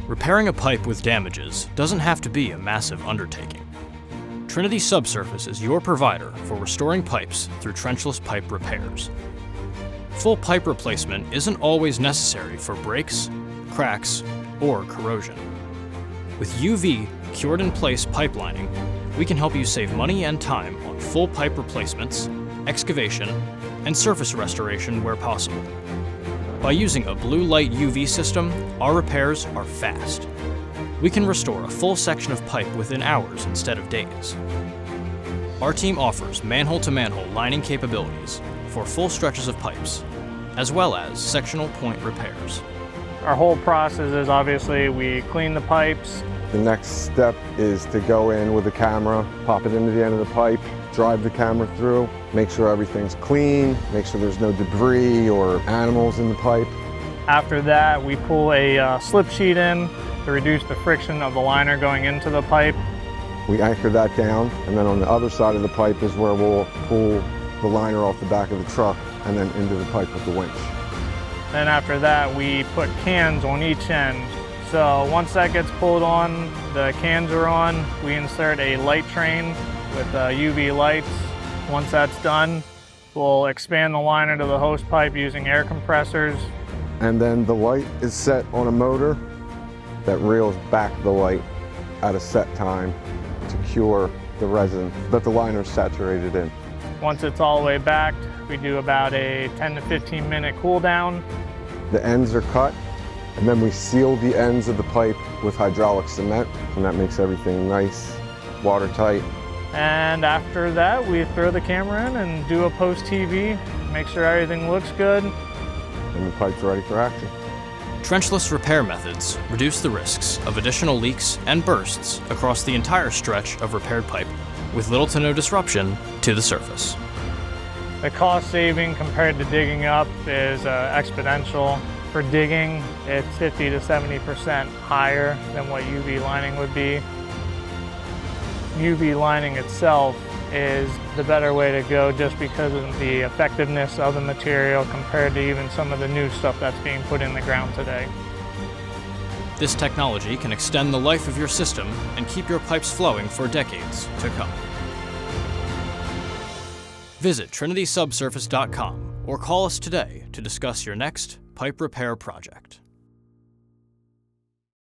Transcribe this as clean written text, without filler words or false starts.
Repairing a pipe with damages doesn't have to be a massive undertaking. Trinity Subsurface is your provider for restoring pipes through trenchless pipe repairs. Full pipe replacement isn't always necessary for breaks, cracks, or corrosion. With UV cured-in-place pipe lining, we can help you save money and time on full pipe replacements, excavation, and surface restoration where possible. By using a blue light UV system, our repairs are fast. We can restore a full section of pipe within hours instead of days. Our team offers manhole-to-manhole lining capabilities for full stretches of pipes, as well as sectional point repairs. Our whole process is obviously we clean the pipes. The next step is to go in with a camera, pop it into the end of the pipe, drive the camera through, make sure everything's clean, make sure there's no debris or animals in the pipe. After that, we pull a slip sheet in to reduce the friction of the liner going into the pipe. We anchor that down, and then on the other side of the pipe is where we'll pull the liner off the back of the truck and then into the pipe with the winch. Then after that, we put cans on each end. So once that gets pulled on, the cans are on, we insert a light train with UV lights. Once that's done, we'll expand the liner to the hose pipe using air compressors. And then the light is set on a motor that reels back the light at a set time to cure the resin that the liner is saturated in. Once it's all the way backed, we do about a 10 to 15 minute cool down. The ends are cut, and then we seal the ends of the pipe with hydraulic cement, and that makes everything nice, watertight. And after that, we throw the camera in and do a post TV, make sure everything looks good. And the pipe's ready for action. Trenchless repair methods reduce the risks of additional leaks and bursts across the entire stretch of repaired pipe with little to no disruption to the surface. The cost saving compared to digging up is exponential. For digging, it's 50 to 70% higher than what UV lining would be. UV lining itself is the better way to go just because of the effectiveness of the material compared to even some of the new stuff that's being put in the ground today. This technology can extend the life of your system and keep your pipes flowing for decades to come. Visit TrinitySubsurface.com or call us today to discuss your next pipe repair project.